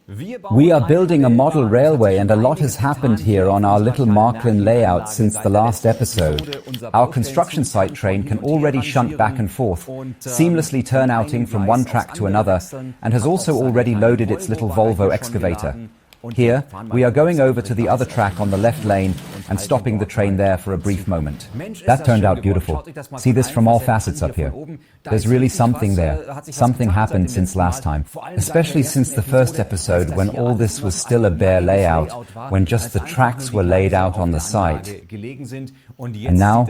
We are building a model railway and a lot has happened here on our little Märklin layout since the last episode. Our construction site train can already shunt back and forth, seamlessly turnouting from one track to another, and has also already loaded its little Volvo excavator. Here, we are going over to the other track on the left lane and stopping the train there for a brief moment. That turned out beautiful. See this from all facets up here. There's really something there. Something happened since last time, especially since the first episode when all this was still a bare layout, when just the tracks were laid out on the site. And now,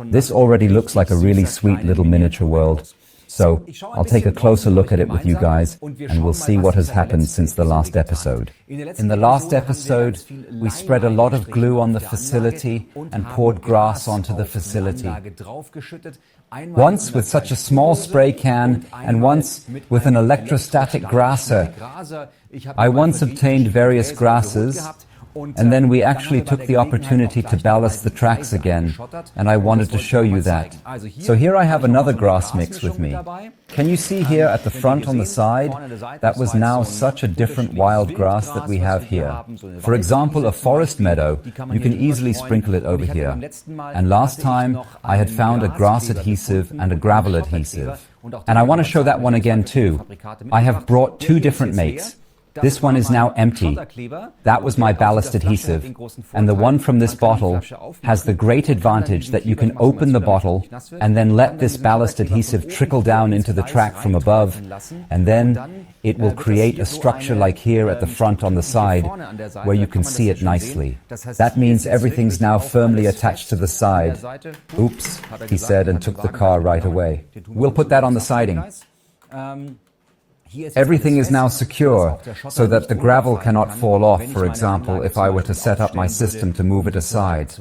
this already looks like a really sweet little miniature world. So, I'll take a closer look at it with you guys, and we'll see what has happened since the last episode. In the last episode, we spread a lot of glue on the facility and poured grass onto the facility. Once with such a small spray can, and once with an electrostatic grasser. I once obtained various grasses, and then we actually took the opportunity to ballast the tracks again, and I wanted to show you that. So here I have another grass mix with me. Can you see here at the front on the side? That was now such a different wild grass that we have here. For example, a forest meadow, you can easily sprinkle it over here. And last time I had found a grass adhesive and a gravel adhesive. And I want to show that one again too. I have brought two different makes. This one is now empty. That was my ballast adhesive. And the one from this bottle has the great advantage that you can open the bottle and then let this ballast adhesive trickle down into the track from above. And then it will create a structure like here at the front on the side where you can see it nicely. That means everything's now firmly attached to the side. Oops, he said and took the car right away. We'll put that on the siding. Everything is now secure, so that the gravel cannot fall off, for example, if I were to set up my system to move it aside.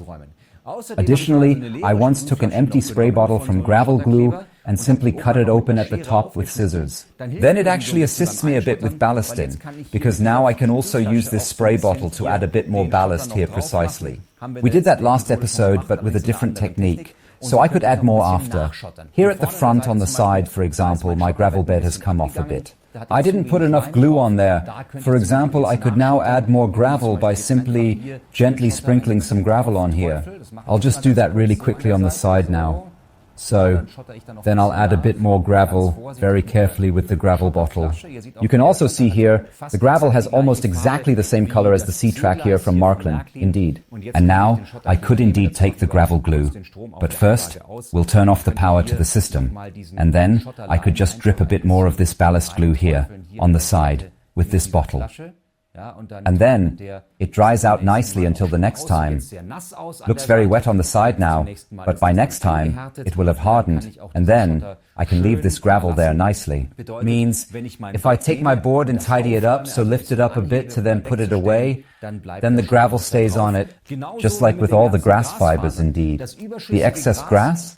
Additionally, I once took an empty spray bottle from gravel glue and simply cut it open at the top with scissors. Then it actually assists me a bit with ballasting, because now I can also use this spray bottle to add a bit more ballast here precisely. We did that last episode, but with a different technique. So I could add more after. Here at the front on the side, for example, my gravel bed has come off a bit. I didn't put enough glue on there. For example, I could now add more gravel by simply gently sprinkling some gravel on here. I'll just do that really quickly on the side now. So, then I'll add a bit more gravel very carefully with the gravel bottle. You can also see here, the gravel has almost exactly the same color as the C-track here from Märklin, indeed. And now, I could indeed take the gravel glue. But first, we'll turn off the power to the system. And then, I could just drip a bit more of this ballast glue here, on the side, with this bottle. And then, it dries out nicely until the next time. Looks very wet on the side now, but by next time, it will have hardened, and then I can leave this gravel there nicely. Means, if I take my board and tidy it up, so lift it up a bit to then put it away, then the gravel stays on it, just like with all the grass fibers indeed. The excess grass,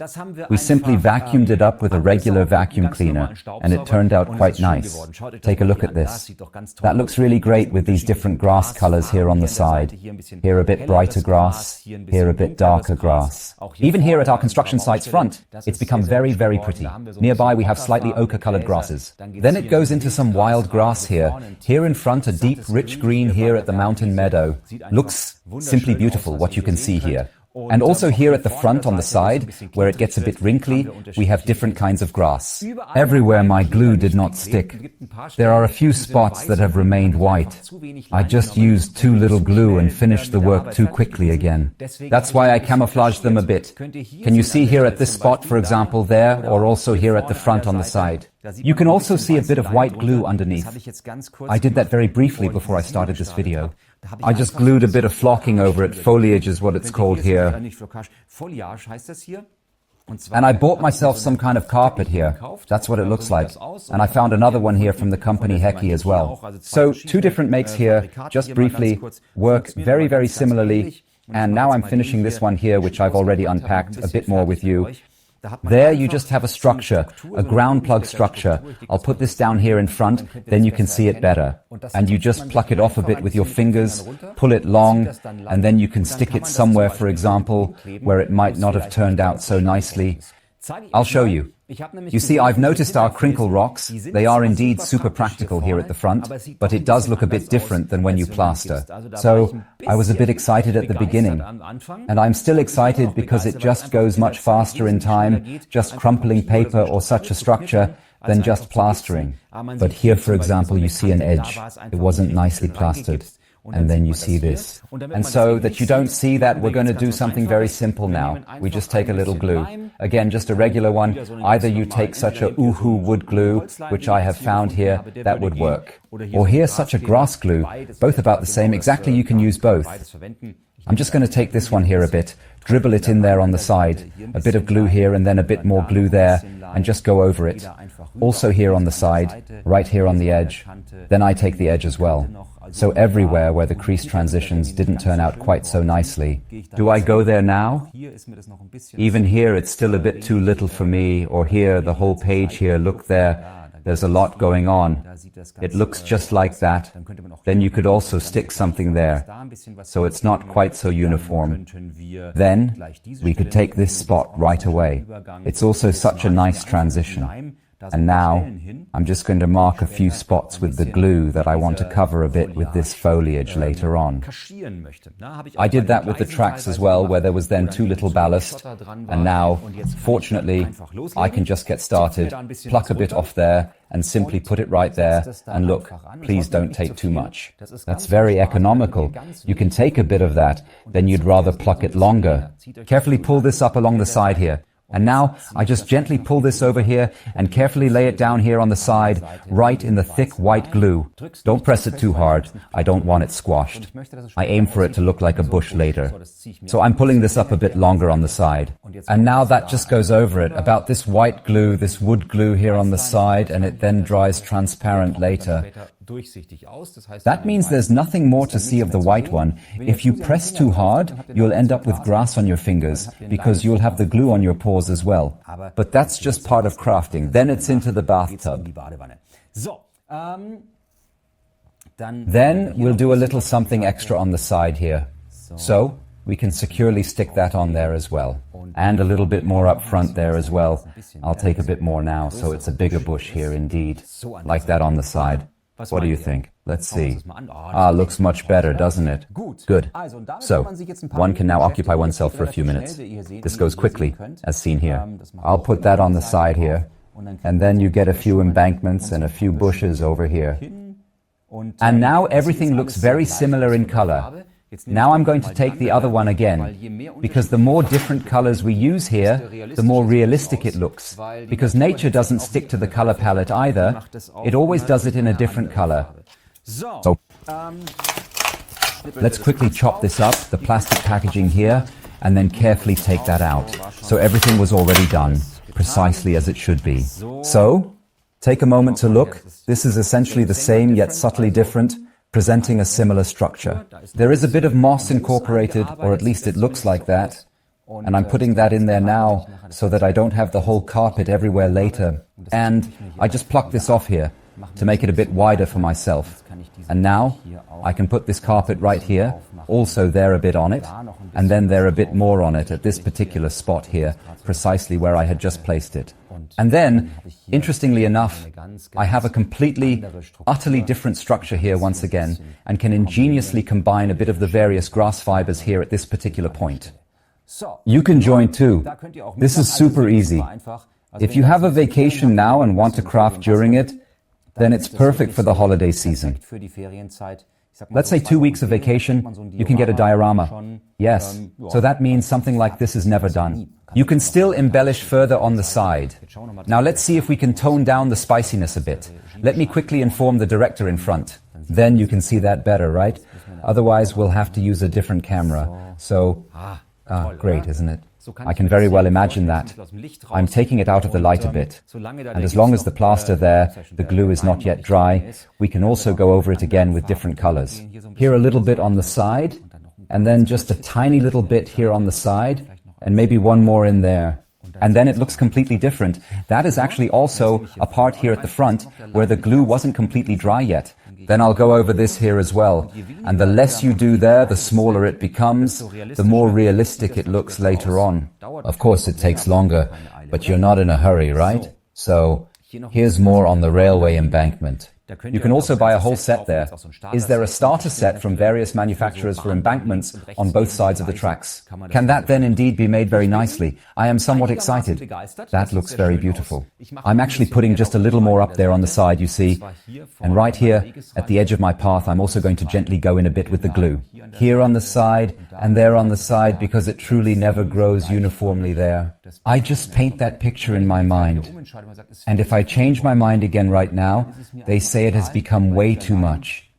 we simply vacuumed it up with a regular vacuum cleaner, and it turned out quite nice. Take a look at this. That looks really great with these different grass colors here on the side. Here a bit brighter grass, here a bit darker grass. Even here at our construction site's front, it's become very, very pretty. Nearby we have slightly ochre-colored grasses. Then it goes into some wild grass here. Here in front a deep, rich green here at the mountain meadow. Looks simply beautiful what you can see here. And also here at the front on the side, where it gets a bit wrinkly, we have different kinds of grass. Everywhere my glue did not stick. There are a few spots that have remained white. I just used too little glue and finished the work too quickly again. That's why I camouflaged them a bit. Can you see here at this spot, for example, there, or also here at the front on the side? You can also see a bit of white glue underneath. I did that very briefly before I started this video. I just glued a bit of flocking over it. Foliage is what it's called here. And I bought myself some kind of carpet here. That's what it looks like. And I found another one here from the company Heki as well. So two different makes here, just briefly, work very, very similarly. And now I'm finishing this one here, which I've already unpacked a bit more with you. There you just have a structure, a ground plug structure. I'll put this down here in front, then you can see it better. And you just pluck it off a bit with your fingers, pull it long, and then you can stick it somewhere, for example, where it might not have turned out so nicely. I'll show you. You see, I've noticed our crinkle rocks. They are indeed super practical here at the front, but it does look a bit different than when you plaster. So I was a bit excited at the beginning. And I'm still excited because it just goes much faster in time, just crumpling paper or such a structure, than just plastering. But here, for example, you see an edge. It wasn't nicely plastered. And then you see this. And so that you don't see that, we're going to do something very simple now. We just take a little glue. Again, just a regular one. Either you take such a Uhu wood glue, which I have found here, that would work. Or here, such a grass glue, both about the same. Exactly, you can use both. I'm just going to take this one here a bit, dribble it in there on the side, a bit of glue here and then a bit more glue there, and just go over it. Also here on the side, right here on the edge. Then I take the edge as well. So everywhere where the crease transitions didn't turn out quite so nicely. Do I go there now? Even here it's still a bit too little for me, or here, the whole page here, look there. There's a lot going on. It looks just like that. Then you could also stick something there, so it's not quite so uniform. Then we could take this spot right away. It's also such a nice transition. And now, I'm just going to mark a few spots with the glue that I want to cover a bit with this foliage later on. I did that with the tracks as well, where there was then too little ballast. And now, fortunately, I can just get started, pluck a bit off there, and simply put it right there. And look, please don't take too much. That's very economical. You can take a bit of that, then you'd rather pluck it longer. Carefully pull this up along the side here. And now I just gently pull this over here and carefully lay it down here on the side, right in the thick white glue. Don't press it too hard. I don't want it squashed. I aim for it to look like a bush later. So I'm pulling this up a bit longer on the side. And now that just goes over it, about this white glue, this wood glue here on the side, and it then dries transparent later. That means there's nothing more to see of the white one. If you press too hard, you'll end up with grass on your fingers, because you'll have the glue on your paws as well. But that's just part of crafting. Then it's into the bathtub. Then we'll do a little something extra on the side here. So we can securely stick that on there as well. And a little bit more up front there as well. I'll take a bit more now, so it's a bigger bush here indeed, like that on the side. What do you think? Let's see. Looks much better, doesn't it? Good. So, one can now occupy oneself for a few minutes. This goes quickly, as seen here. I'll put that on the side here. And then you get a few embankments and a few bushes over here. And now everything looks very similar in color. Now I'm going to take the other one again, because the more different colors we use here, the more realistic it looks. Because nature doesn't stick to the color palette either, it always does it in a different color. So, let's quickly chop this up, the plastic packaging here, and then carefully take that out. So everything was already done, precisely as it should be. So, take a moment to look. This is essentially the same yet subtly different, presenting a similar structure. There is a bit of moss incorporated, or at least it looks like that. And I'm putting that in there now, so that I don't have the whole carpet everywhere later. And I just plucked this off here, to make it a bit wider for myself. And now, I can put this carpet right here, also there a bit on it, and then there a bit more on it at this particular spot here, precisely where I had just placed it. And then, interestingly enough, I have a completely, utterly different structure here once again, and can ingeniously combine a bit of the various grass fibers here at this particular point. You can join too. This is super easy. If you have a vacation now and want to craft during it, then it's perfect for the holiday season. Let's say 2 weeks of vacation, you can get a diorama. Yes, so that means something like this is never done. You can still embellish further on the side. Now let's see if we can tone down the spiciness a bit. Let me quickly inform the director in front. Then you can see that better, right? Otherwise we'll have to use a different camera. So, great, isn't it? I can very well imagine that. I'm taking it out of the light a bit. And as long as the plaster there, the glue is not yet dry, we can also go over it again with different colors. Here a little bit on the side, and then just a tiny little bit here on the side, and maybe one more in there. And then it looks completely different. That is actually also a part here at the front where the glue wasn't completely dry yet. Then I'll go over this here as well. And the less you do there, the smaller it becomes, the more realistic it looks later on. Of course, it takes longer. But you're not in a hurry, right? So, here's more on the railway embankment. You can also buy a whole set there. Is there a starter set from various manufacturers for embankments on both sides of the tracks? Can that then indeed be made very nicely? I am somewhat excited. That looks very beautiful. I'm actually putting just a little more up there on the side, you see. And right here, at the edge of my path, I'm also going to gently go in a bit with the glue. Here on the side, and there on the side, because it truly never grows uniformly there. I just paint that picture in my mind. And if I change my mind again right now, they say it has become way too much.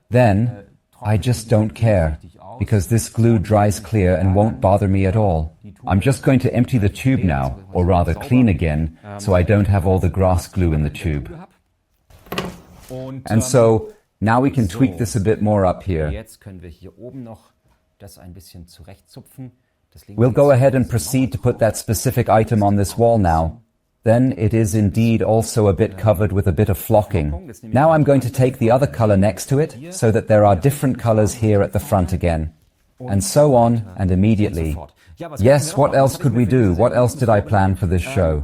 Then, I just don't care, because this glue dries clear and won't bother me at all. I'm just going to empty the tube now, or rather clean again, so I don't have all the grass glue in the tube. And so, now we can tweak this a bit more up here. We'll go ahead and proceed to put that specific item on this wall now. Then it is indeed also a bit covered with a bit of flocking. Now I'm going to take the other color next to it, so that there are different colors here at the front again. And so on, and immediately. Yes, what else could we do? What else did I plan for this show?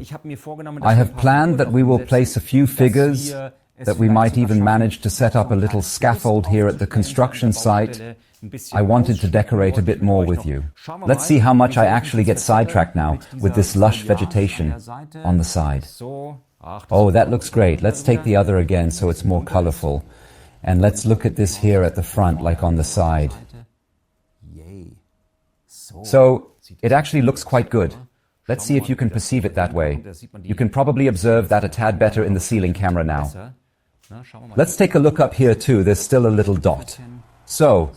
I have planned that we will place a few figures, that we might even manage to set up a little scaffold here at the construction site. I wanted to decorate a bit more with you. Let's see how much I actually get sidetracked now with this lush vegetation on the side. Oh, that looks great. Let's take the other again so it's more colorful. And let's look at this here at the front, like on the side. So, it actually looks quite good. Let's see if you can perceive it that way. You can probably observe that a tad better in the ceiling camera now. Let's take a look up here too. There's still a little dot. So,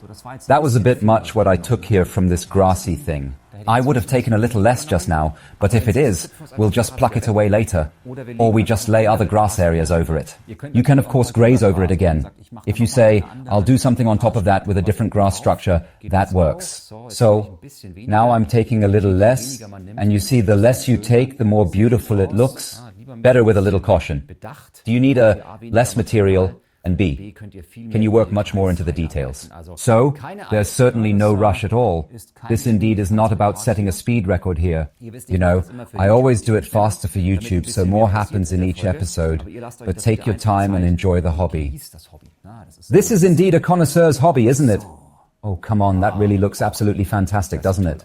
that was a bit much what I took here from this grassy thing. I would have taken a little less just now, but if it is, we'll just pluck it away later. Or we just lay other grass areas over it. You can of course graze over it again. If you say, I'll do something on top of that with a different grass structure, that works. So, now I'm taking a little less, and you see the less you take, the more beautiful it looks. Better with a little caution. Do you need a less material? And B, can you work much more into the details? So, there's certainly no rush at all. This indeed is not about setting a speed record here. You know, I always do it faster for YouTube, so more happens in each episode. But take your time and enjoy the hobby. This is indeed a connoisseur's hobby, isn't it? Oh, come on, that really looks absolutely fantastic, doesn't it?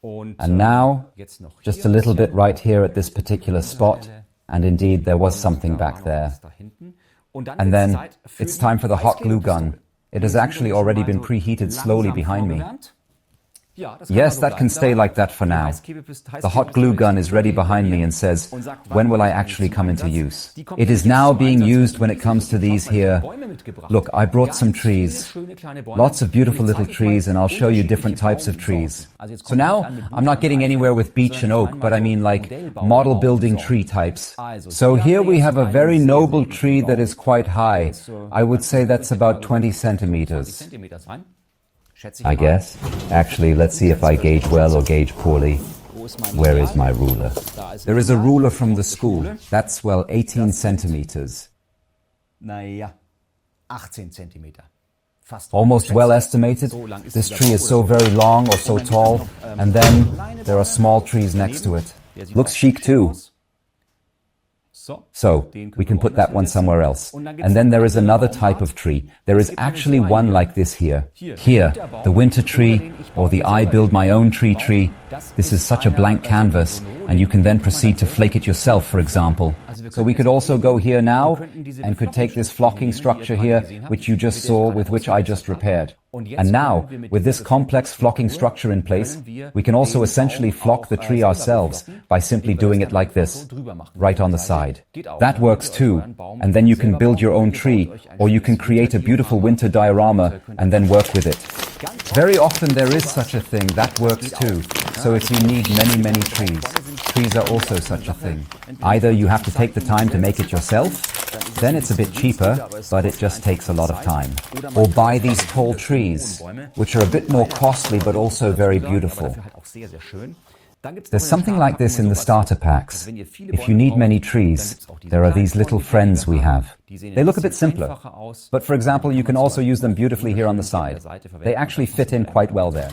And now, just a little bit right here at this particular spot. And indeed, there was something back there. And then, it's time for the hot glue gun. It has actually already been preheated slowly behind me. Yes, that can stay like that for now. The hot glue gun is ready behind me and says, when will I actually come into use? It is now being used when it comes to these here. Look, I brought some trees. Lots of beautiful little trees, and I'll show you different types of trees. So now, I'm not getting anywhere with beech and oak, but I mean like model building tree types. So here we have a very noble tree that is quite high. I would say that's about 20 centimeters. I guess. Actually, let's see if I gauge well or gauge poorly. Where is my ruler? There is a ruler from the school. That's, well, 18 centimeters. Almost well estimated. This tree is so very long or so tall, and then there are small trees next to it. Looks chic too. So, we can put that one somewhere else. And then there is another type of tree. There is actually one like this here. Here, the winter tree, or the I build my own tree. This is such a blank canvas, and you can then proceed to flake it yourself, for example. So we could also go here now, and could take this flocking structure here, which you just saw, with which I just repaired. And now, with this complex flocking structure in place, we can also essentially flock the tree ourselves by simply doing it like this, right on the side. That works too, and then you can build your own tree, or you can create a beautiful winter diorama and then work with it. Very often there is such a thing, that works too. So if you need many trees are also such a thing. Either you have to take the time to make it yourself, then it's a bit cheaper, but it just takes a lot of time. Or buy these tall trees, which are a bit more costly but also very beautiful. There's something like this in the starter packs. If you need many trees, there are these little friends we have. They look a bit simpler, but for example, you can also use them beautifully here on the side. They actually fit in quite well there.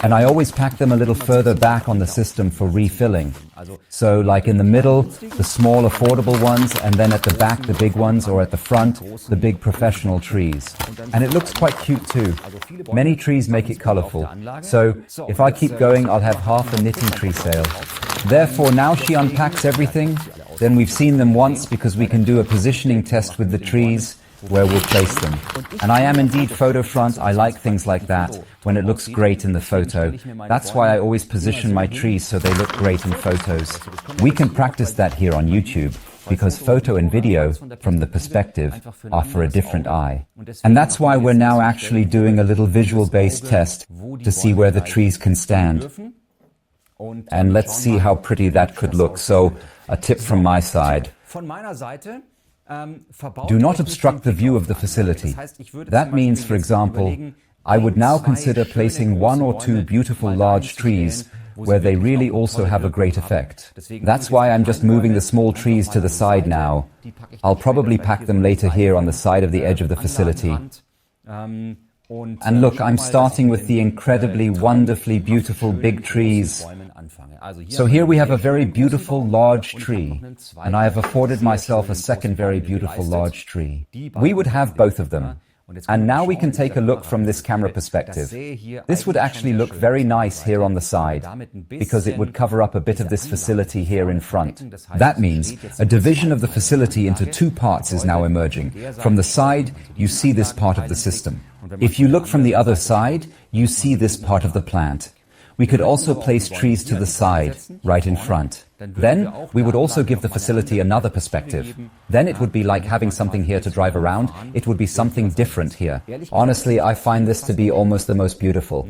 And I always pack them a little further back on the system for refilling. So like in the middle, the small affordable ones, and then at the back, the big ones, or at the front, the big professional trees. And it looks quite cute too. Many trees make it colorful. So if I keep going, I'll have half a knitting tree sale. Therefore, now she unpacks everything. Then we've seen them once because we can do a positioning test with the trees where we'll place them. And I am indeed photo front. I like things like that when it looks great in the photo. That's why I always position my trees so they look great in photos. We can practice that here on YouTube because photo and video from the perspective are for a different eye. And that's why we're now actually doing a little visual-based test to see where the trees can stand. And let's see how pretty that could look. So a tip from my side. Do not obstruct the view of the facility. That means, for example, I would now consider placing 1 or 2 beautiful large trees where they really also have a great effect. That's why I'm just moving the small trees to the side now. I'll probably pack them later here on the side of the edge of the facility. And look, I'm starting with the incredibly, wonderfully beautiful big trees. So here we have a very beautiful large tree, and I have afforded myself a second very beautiful large tree. We would have both of them. And now we can take a look from this camera perspective. This would actually look very nice here on the side, because it would cover up a bit of this facility here in front. That means a division of the facility into 2 parts is now emerging. From the side, you see this part of the system. If you look from the other side, you see this part of the plant. We could also place trees to the side, right in front. Then we would also give the facility another perspective. Then it would be like having something here to drive around. It would be something different here. Honestly, I find this to be almost the most beautiful.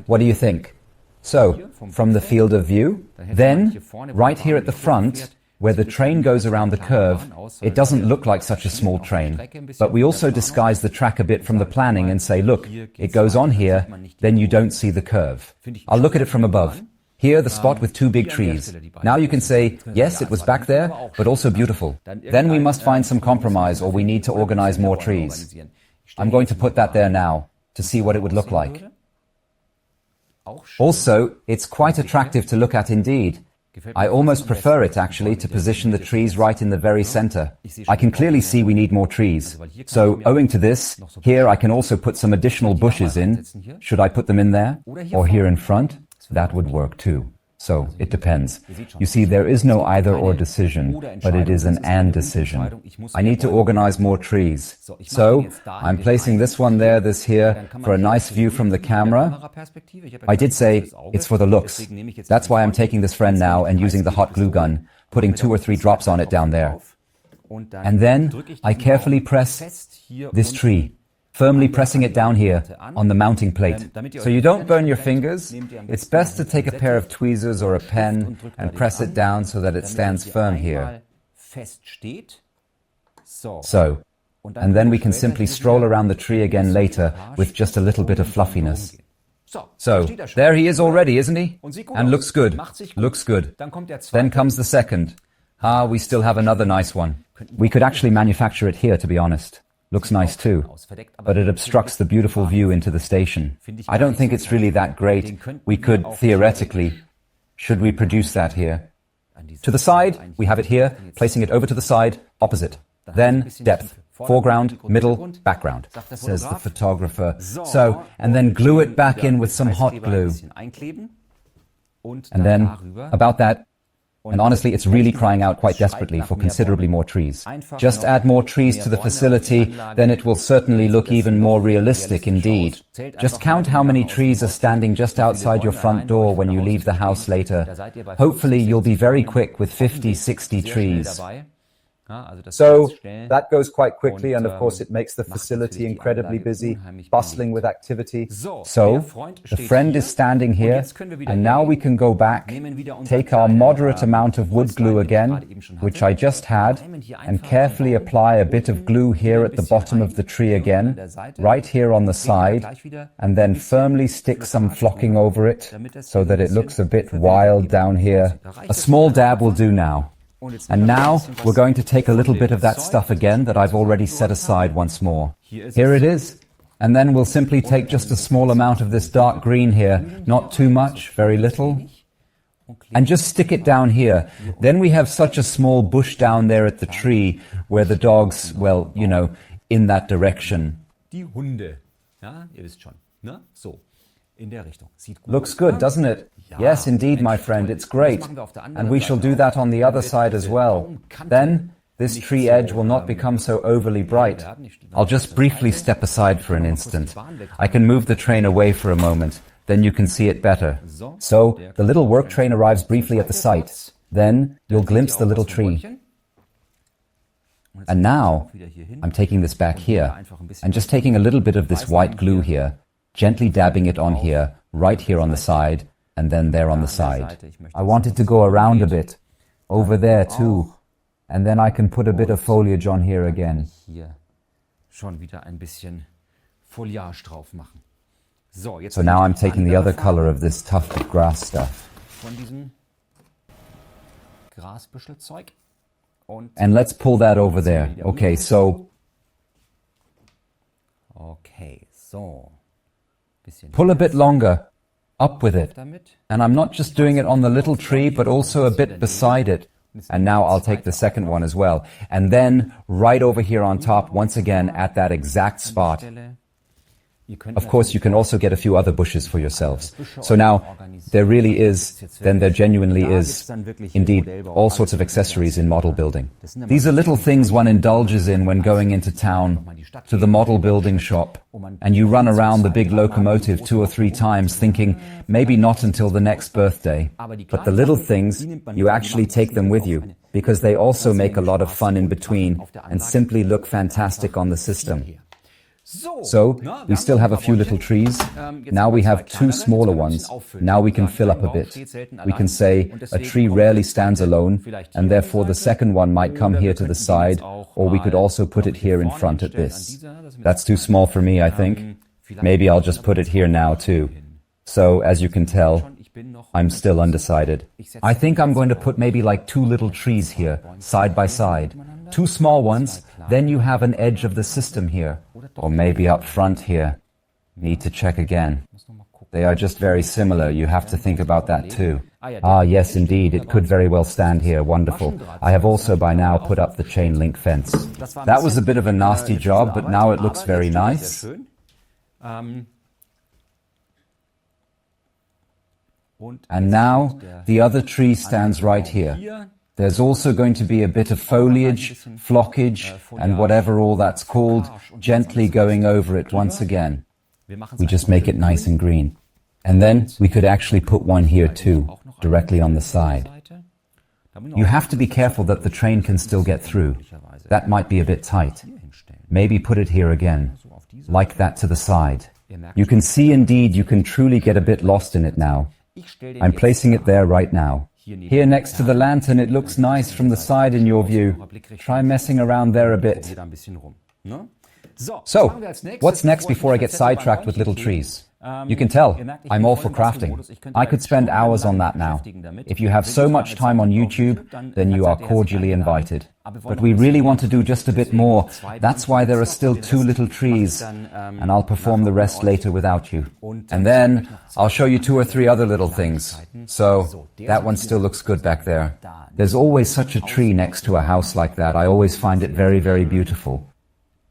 What do you think? So, from the field of view, then, right here at the front, where the train goes around the curve, it doesn't look like such a small train. But we also disguise the track a bit from the planning and say, look, it goes on here, then you don't see the curve. I'll look at it from above. Here, the spot with 2 big trees. Now you can say, yes, it was back there, but also beautiful. Then we must find some compromise, or we need to organize more trees. I'm going to put that there now, to see what it would look like. Also, it's quite attractive to look at indeed. I almost prefer it, actually, to position the trees right in the very center. I can clearly see we need more trees. So, owing to this, here I can also put some additional bushes in. Should I put them in there? Or here in front? That would work too. So, it depends. You see, there is no either-or decision, but it is an and decision. I need to organize more trees. So, I'm placing this one there, this here, for a nice view from the camera. I did say it's for the looks. That's why I'm taking this friend now and using the hot glue gun, putting 2 or 3 drops on it down there. And then, I carefully press this tree, firmly pressing it down here on the mounting plate. So you don't burn your fingers. It's best to take a pair of tweezers or a pen and press it down so that it stands firm here. So, and then we can simply stroll around the tree again later with just a little bit of fluffiness. So, there he is already, isn't he? And looks good. Looks good. Then comes the second. We still have another nice one. We could actually manufacture it here, to be honest. Looks nice too, but it obstructs the beautiful view into the station. I don't think it's really that great. We could, theoretically, should we produce that here? To the side, we have it here, placing it over to the side, opposite. Then, depth, foreground, middle, background, says the photographer. So, and then glue it back in with some hot glue. And then, about that, and honestly, it's really crying out quite desperately for considerably more trees. Just add more trees to the facility, then it will certainly look even more realistic indeed. Just count how many trees are standing just outside your front door when you leave the house later. Hopefully, you'll be very quick with 50, 60 trees. So that goes quite quickly, and of course it makes the facility incredibly busy, bustling with activity. So the friend is standing here, and now we can go back, take our moderate amount of wood glue again, which I just had, and carefully apply a bit of glue here at the bottom of the tree again, right here on the side, and then firmly stick some flocking over it so that it looks a bit wild down here. A small dab will do now. And now we're going to take a little bit of that stuff again that I've already set aside once more. Here it is. And then we'll simply take just a small amount of this dark green here, not too much, very little, and just stick it down here. Then we have such a small bush down there at the tree where the dogs, well, you know, in that direction. Die Hunde. Ja, ihr wisst schon, ne? So, in der Richtung. Sieht gut Looks aus, good, ne? doesn't it? Yes, indeed, my friend, it's great. And we shall do that on the other side as well. Then, this tree edge will not become so overly bright. I'll just briefly step aside for an instant. I can move the train away for a moment. Then you can see it better. So, the little work train arrives briefly at the site. Then, you'll glimpse the little tree. And now, I'm taking this back here, and just taking a little bit of this white glue here, gently dabbing it on here, right here on the side, and then there on the side. I want it to go around a bit, over there too, and then I can put a bit of foliage on here again. Hier schon wieder ein bisschen Foliage drauf machen. So, jetzt So now I'm taking the other color of this tufted grass stuff. Von diesem Grasbüschelzeug. And let's pull that over there. Okay, so pull a bit longer. Up with it. And I'm not just doing it on the little tree, but also a bit beside it. And now I'll take the second one as well. And then right over here on top, once again, at that exact spot. Of course, you can also get a few other bushes for yourselves. So now, there really is, then there genuinely is, indeed, all sorts of accessories in model building. These are little things one indulges in when going into town, to the model building shop, and you run around the big locomotive 2 or 3 times thinking, maybe not until the next birthday. But the little things, you actually take them with you, because they also make a lot of fun in between, and simply look fantastic on the system. So, we still have a few little trees. Now we have 2 smaller ones. Now we can fill up a bit. We can say a tree rarely stands alone, and therefore the second one might come here to the side, or we could also put it here in front at this. That's too small for me, I think. Maybe I'll just put it here now too. So, as you can tell, I'm still undecided. I think I'm going to put maybe like 2 little trees here, side by side. 2 small ones, then you have an edge of the system here. Or maybe up front here. Need to check again. They are just very similar, you have to think about that too. Ah, yes, indeed, it could very well stand here, wonderful. I have also by now put up the chain link fence. That was a bit of a nasty job, but now it looks very nice. And now, the other tree stands right here. There's also going to be a bit of foliage, flockage, and whatever all that's called, gently going over it once again. We just make it nice and green. And then we could actually put one here too, directly on the side. You have to be careful that the train can still get through. That might be a bit tight. Maybe put it here again, like that to the side. You can see indeed you can truly get a bit lost in it now. I'm placing it there right now. Here next to the lantern, it looks nice from the side in your view. Try messing around there a bit. So, what's next before I get sidetracked with little trees? You can tell, I'm all for crafting. I could spend hours on that now. If you have so much time on YouTube, then you are cordially invited. But we really want to do just a bit more. That's why there are still 2 little trees, and I'll perform the rest later without you. And then, I'll show you 2 or 3 other little things. So, that one still looks good back there. There's always such a tree next to a house like that. I always find it very, very beautiful.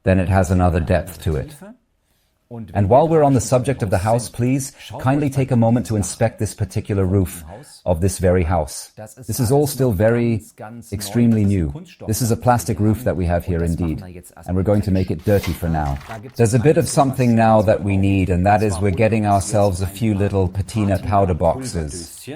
Then it has another depth to it. And while we're on the subject of the house, please kindly take a moment to inspect this particular roof of this very house. This is all still very, extremely new. This is a plastic roof that we have here indeed, and we're going to make it dirty for now. There's a bit of something now that we need, and that is we're getting ourselves a few little patina powder boxes.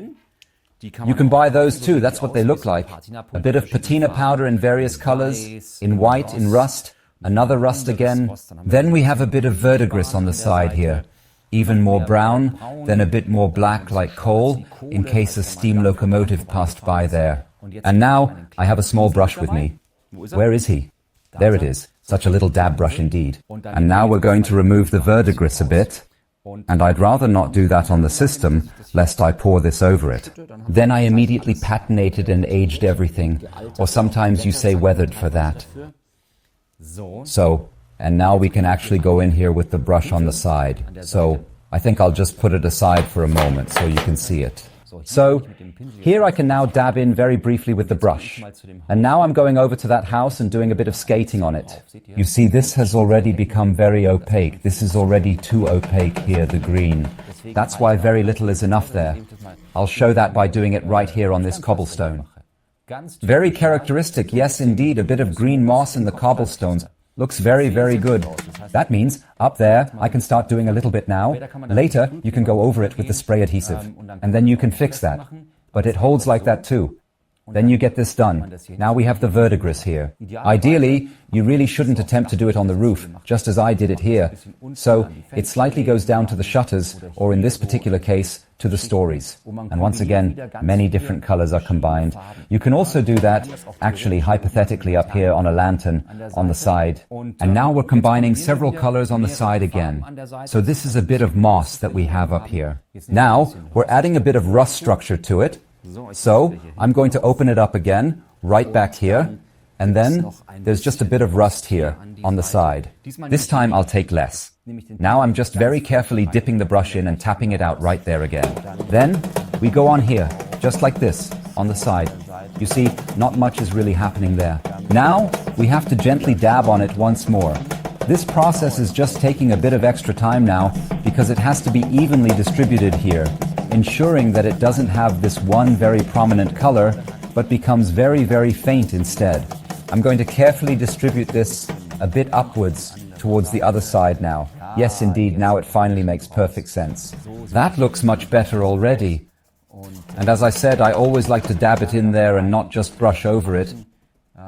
You can buy those too, that's what they look like. A bit of patina powder in various colors, in white, in rust, another rust again. Then we have a bit of verdigris on the side here. Even more brown, then a bit more black like coal, in case a steam locomotive passed by there. And now, I have a small brush with me. Where is he? There it is. Such a little dab brush indeed. And now we're going to remove the verdigris a bit. And I'd rather not do that on the system, lest I pour this over it. Then I immediately patinated and aged everything, or sometimes you say weathered for that. So, And now we can actually go in here with the brush on the side. So I think I'll just put it aside for a moment so you can see it. So here I can now dab in very briefly with the brush. And now I'm going over to that house and doing a bit of skating on it. You see, this has already become very opaque. This is already too opaque here, the green. That's why very little is enough there. I'll show that by doing it right here on this cobblestone. Very characteristic, yes indeed, a bit of green moss in the cobblestones. Looks very, very good. That means, up there, I can start doing a little bit now. Later, you can go over it with the spray adhesive. And then you can fix that. But it holds like that too. Then you get this done. Now we have the verdigris here. Ideally, you really shouldn't attempt to do it on the roof, just as I did it here. So it slightly goes down to the shutters, or in this particular case, to the stories. And once again, many different colors are combined. You can also do that, actually hypothetically up here on a lantern on the side. And now we're combining several colors on the side again. So this is a bit of moss that we have up here. Now, we're adding a bit of rust structure to it. So I'm going to open it up again, right back here, and then there's just a bit of rust here on the side. This time I'll take less. Now I'm just very carefully dipping the brush in and tapping it out right there again. Then we go on here, just like this, on the side. You see, not much is really happening there. Now we have to gently dab on it once more. This process is just taking a bit of extra time now because it has to be evenly distributed here, ensuring that it doesn't have this one very prominent color, but becomes very, very faint instead. I'm going to carefully distribute this a bit upwards towards the other side now. Yes, indeed, now it finally makes perfect sense. That looks much better already. And as I said, I always like to dab it in there and not just brush over it.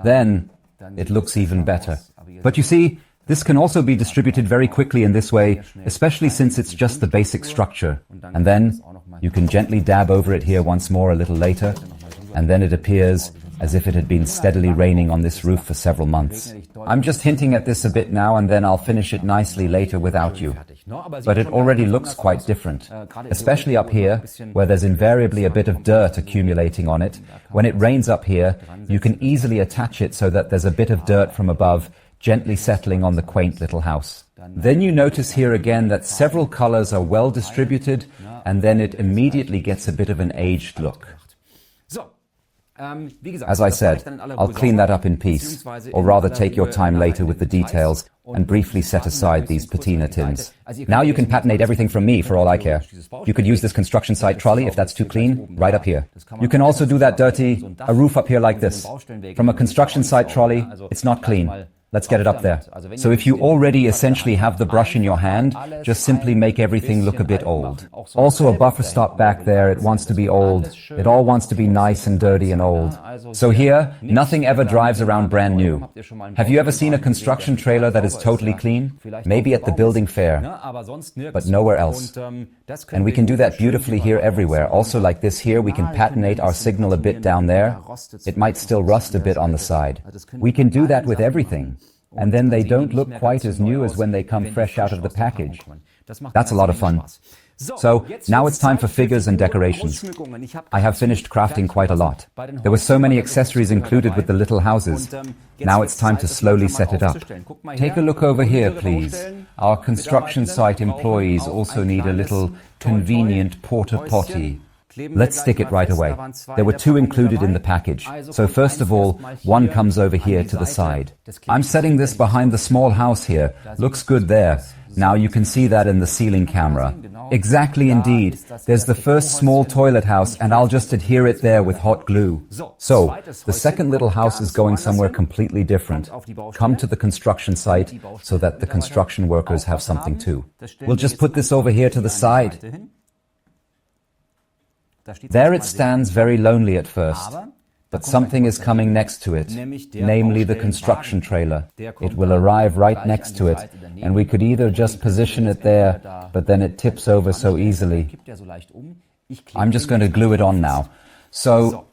Then it looks even better. But you see, this can also be distributed very quickly in this way, especially since it's just the basic structure. And then you can gently dab over it here once more a little later, and then it appears as if it had been steadily raining on this roof for several months. I'm just hinting at this a bit now, and then I'll finish it nicely later without you. But it already looks quite different, especially up here, where there's invariably a bit of dirt accumulating on it. When it rains up here, you can easily attach it so that there's a bit of dirt from above, gently settling on the quaint little house. Then you notice here again that several colors are well distributed, and then it immediately gets a bit of an aged look. As I said, I'll clean that up in peace, or rather take your time later with the details and briefly set aside these patina tins. Now you can patinate everything from me for all I care. You could use this construction site trolley if that's too clean, right up here. You can also do that dirty, a roof up here like this. From a construction site trolley, it's not clean. Let's get it up there. So if you already essentially have the brush in your hand, just simply make everything look a bit old. Also a buffer stop back there, it wants to be old. It all wants to be nice and dirty and old. So here, nothing ever drives around brand new. Have you ever seen a construction trailer that is totally clean? Maybe at the building fair, but nowhere else. And we can do that beautifully here everywhere. Also like this here, we can patinate our signal a bit down there. It might still rust a bit on the side. We can do that with everything. And then they don't look quite as new as when they come fresh out of the package. That's a lot of fun. So now it's time for figures and decorations. I have finished crafting quite a lot. There were so many accessories included with the little houses. Now it's time to slowly set it up. Take a look over here, please. Our construction site employees also need a little convenient porta potty. Let's stick it right away. There were two included in the package. So first of all, one comes over here to the side. I'm setting this behind the small house here. Looks good there. Now you can see that in the ceiling camera. Exactly indeed. There's the first small toilet house, and I'll just adhere it there with hot glue. So, the second little house is going somewhere completely different. Come to the construction site so that the construction workers have something too. We'll just put this over here to the side. There it stands very lonely at first, but something is coming next to it, namely the construction trailer. It will arrive right next to it, and we could either just position it there, but then it tips over so easily. I'm just going to glue it on now. So,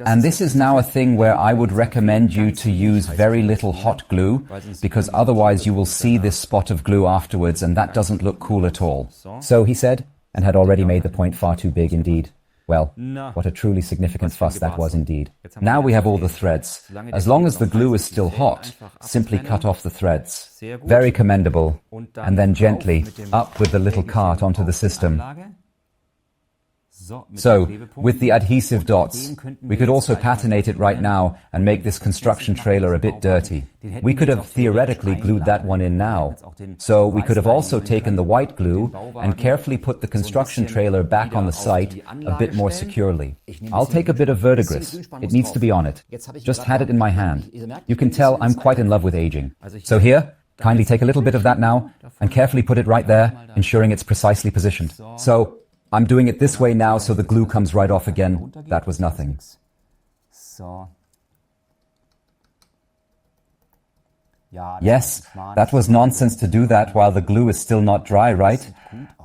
and this is now a thing where I would recommend you to use very little hot glue, because otherwise you will see this spot of glue afterwards, and that doesn't look cool at all. So he said, and had already made the point far too big indeed. Well, what a truly significant fuss that was indeed. Now we have all the threads. As long as the glue is still hot, simply cut off the threads. Very commendable. And then gently up with the little cart onto the system. So, with the adhesive dots, we could also patinate it right now and make this construction trailer a bit dirty. We could have theoretically glued that one in now. So we could have also taken the white glue and carefully put the construction trailer back on the site a bit more securely. I'll take a bit of verdigris. It needs to be on it. Just had it in my hand. You can tell I'm quite in love with aging. So here, kindly take a little bit of that now and carefully put it right there, ensuring it's precisely positioned. So, I'm doing it this way now so the glue comes right off again. That was nothing. Yes, that was nonsense to do that while the glue is still not dry, right?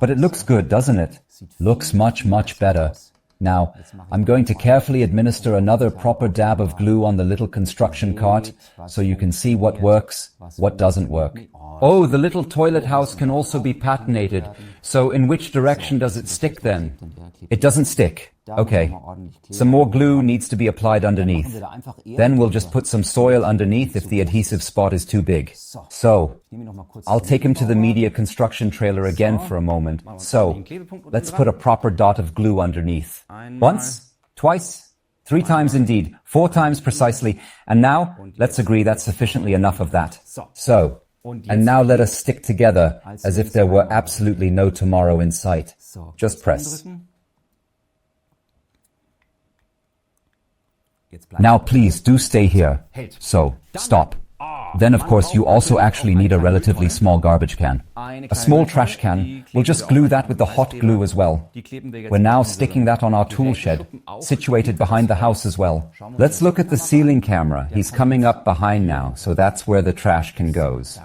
But it looks good, doesn't it? Looks much, much better. Now, I'm going to carefully administer another proper dab of glue on the little construction cart so you can see what works, what doesn't work. Oh, the little toilet house can also be patinated. So in which direction does it stick then? It doesn't stick. Okay. Some more glue needs to be applied underneath. Then we'll just put some soil underneath if the adhesive spot is too big. So, I'll take him to the media construction trailer again for a moment. So, let's put a proper dot of glue underneath. Once, twice, 3 times indeed, 4 times precisely. And now, let's agree that's sufficiently enough of that. So, and now let us stick together as if there were absolutely no tomorrow in sight. Just press. Now please do stay here. So, stop. Then of course you also actually need a relatively small garbage can. A small trash can. We'll just glue that with the hot glue as well. We're now sticking that on our tool shed, situated behind the house as well. Let's look at the ceiling camera. He's coming up behind now, so that's where the trash can goes.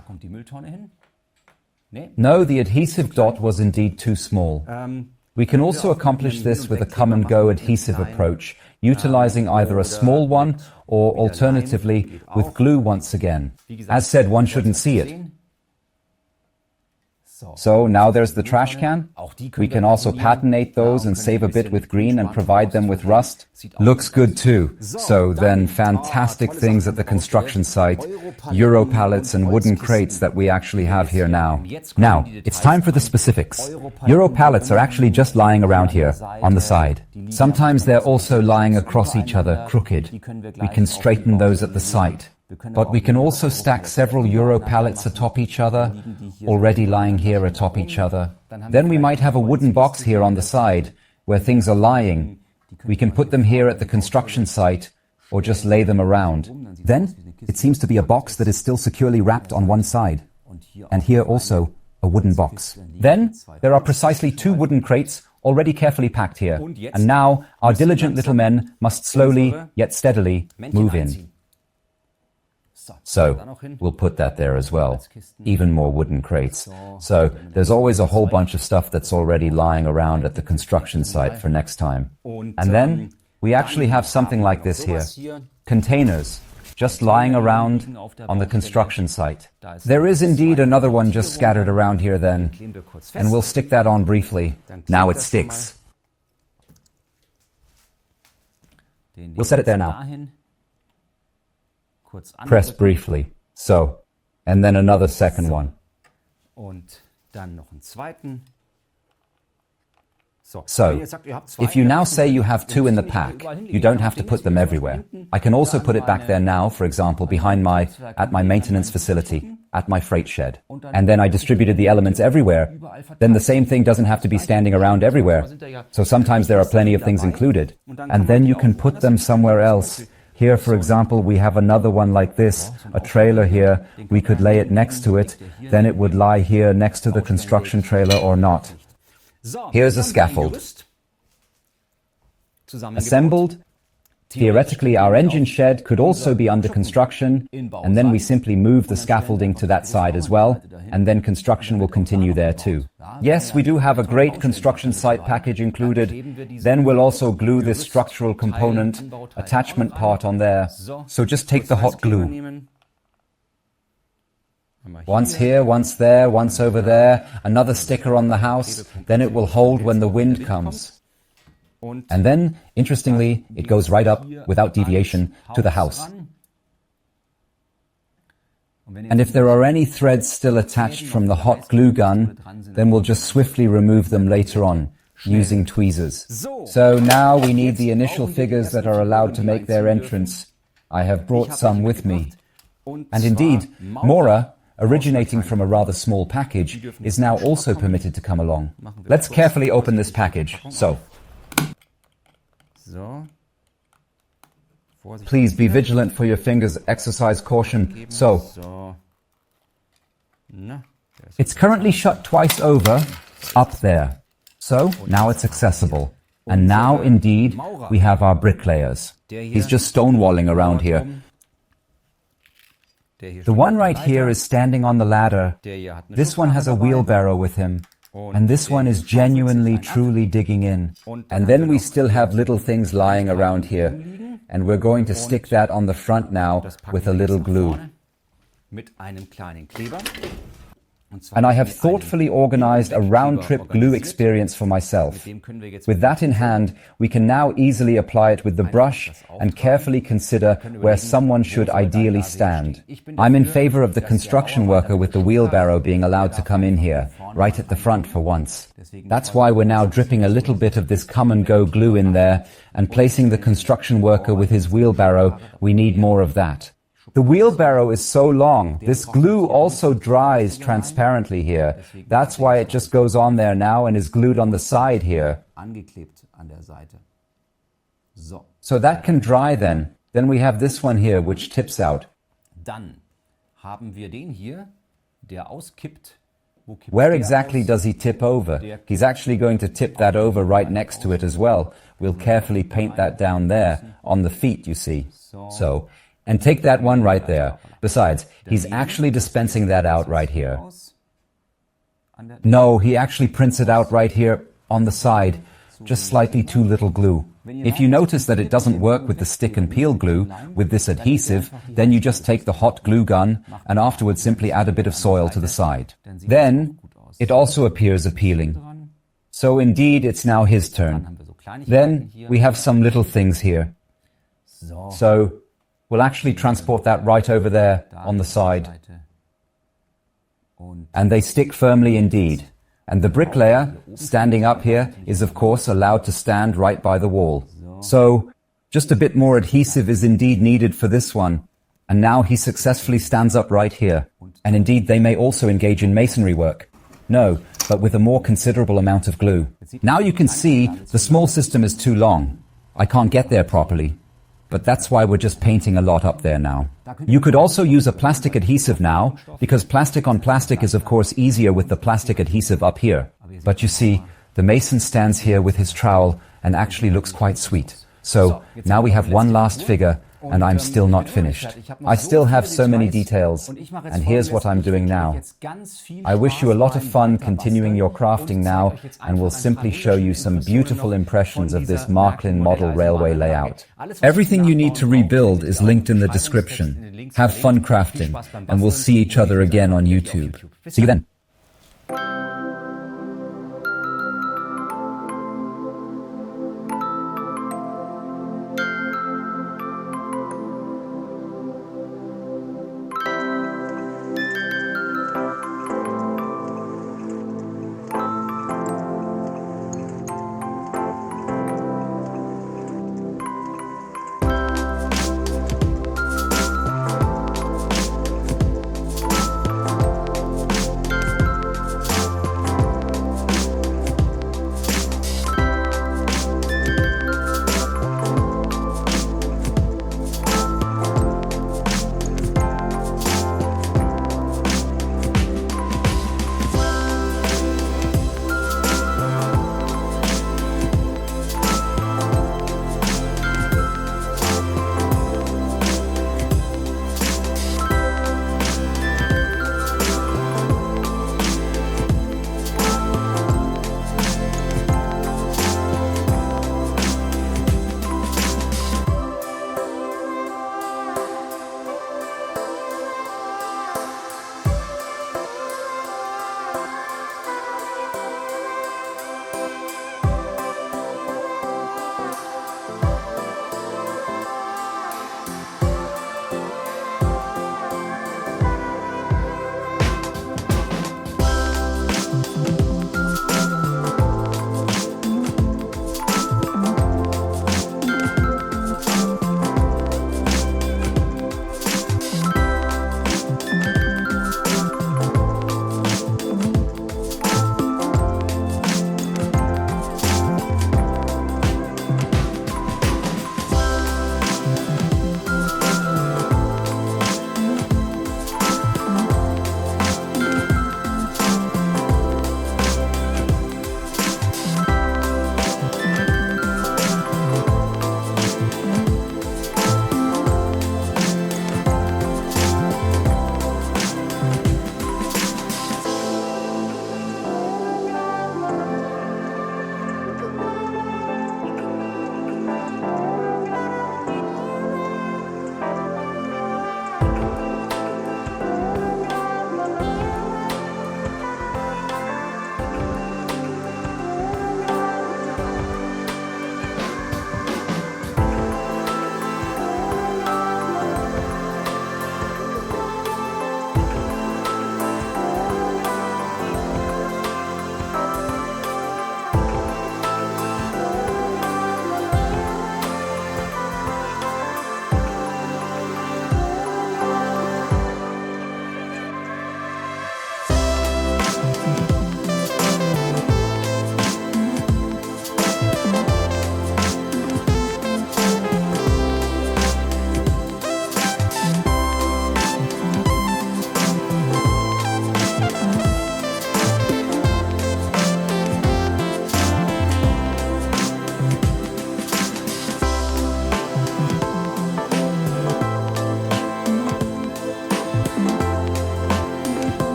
No, the adhesive dot was indeed too small. We can also accomplish this with a come-and-go adhesive approach, utilizing either a small one or alternatively with glue once again. As said, one shouldn't see it. So now there's the trash can. We can also patinate those and save a bit with green and provide them with rust. Looks good too. So then fantastic things at the construction site, Euro pallets and wooden crates that we actually have here now. Now, it's time for the specifics. Euro pallets are actually just lying around here, on the side. Sometimes they're also lying across each other, crooked. We can straighten those at the site. But we can also stack several Euro pallets atop each other, already lying here atop each other. Then we might have a wooden box here on the side, where things are lying. We can put them here at the construction site, or just lay them around. Then, it seems to be a box that is still securely wrapped on one side. And here also, a wooden box. Then, there are precisely 2 wooden crates, already carefully packed here. And now, our diligent little men must slowly, yet steadily, move in. So, we'll put that there as well. Even more wooden crates. So, there's always a whole bunch of stuff that's already lying around at the construction site for next time. And then, we actually have something like this here. Containers, just lying around on the construction site. There is indeed another one just scattered around here then. And we'll stick that on briefly. Now it sticks. We'll set it there now. Press briefly. So, and then another second one. So, if you now say you have 2 in the pack, you don't have to put them everywhere. I can also put it back there now, for example, at my maintenance facility, at my freight shed. And then I distributed the elements everywhere. Then the same thing doesn't have to be standing around everywhere. So sometimes there are plenty of things included. And then you can put them somewhere else. Here, for example, we have another one like this, a trailer here. We could lay it next to it. Then it would lie here next to the construction trailer or not. Here's a scaffold. Assembled. Theoretically, our engine shed could also be under construction, and then we simply move the scaffolding to that side as well, and then construction will continue there too. Yes, we do have a great construction site package included. Then we'll also glue this structural component, attachment part on there. So just take the hot glue. Once here, once there, once over there, another sticker on the house, then it will hold when the wind comes. And then, interestingly, it goes right up, without deviation, to the house. And if there are any threads still attached from the hot glue gun, then we'll just swiftly remove them later on, using tweezers. So now we need the initial figures that are allowed to make their entrance. I have brought some with me. And indeed, Mora, originating from a rather small package, is now also permitted to come along. Let's carefully open this package. So, please be vigilant for your fingers, exercise caution. So, it's currently shut twice over, up there. So, now it's accessible. And now, indeed, we have our bricklayers. He's just stonewalling around here. The one right here is standing on the ladder. This one has a wheelbarrow with him. And this one is genuinely, truly digging in. And then we still have little things lying around here. And we're going to stick that on the front now with a little glue. And I have thoughtfully organized a round-trip glue experience for myself. With that in hand, we can now easily apply it with the brush and carefully consider where someone should ideally stand. I'm in favor of the construction worker with the wheelbarrow being allowed to come in here, right at the front for once. That's why we're now dripping a little bit of this come-and-go glue in there, and placing the construction worker with his wheelbarrow, we need more of that. The wheelbarrow is so long, this glue also dries transparently here. That's why it just goes on there now and is glued on the side here. So that can dry then. Then we have this one here which tips out. Where exactly does he tip over? He's actually going to tip that over right next to it as well. We'll carefully paint that down there, on the feet, you see. So, and take that one right there. Besides, he's actually dispensing that out right here. No, he actually prints it out right here on the side. Just slightly too little glue. If you notice that it doesn't work with the stick and peel glue, with this adhesive, then you just take the hot glue gun and afterwards simply add a bit of soil to the side. Then, it also appears appealing. So indeed, it's now his turn. Then, we have some little things here. So, we'll actually transport that right over there on the side. And they stick firmly indeed. And the bricklayer, standing up here, is of course allowed to stand right by the wall. So, just a bit more adhesive is indeed needed for this one. And now he successfully stands up right here. And indeed they may also engage in masonry work. No, but with a more considerable amount of glue. Now you can see the small system is too long. I can't get there properly. But that's why we're just painting a lot up there now. You could also use a plastic adhesive now, because plastic on plastic is of course easier with the plastic adhesive up here. But you see, the mason stands here with his trowel and actually looks quite sweet. So now we have one last figure, and I'm still not finished. I still have so many details, and here's what I'm doing now. I wish you a lot of fun continuing your crafting now, and will simply show you some beautiful impressions of this Märklin model railway layout. Everything you need to rebuild is linked in the description. Have fun crafting, and we'll see each other again on YouTube. See you then.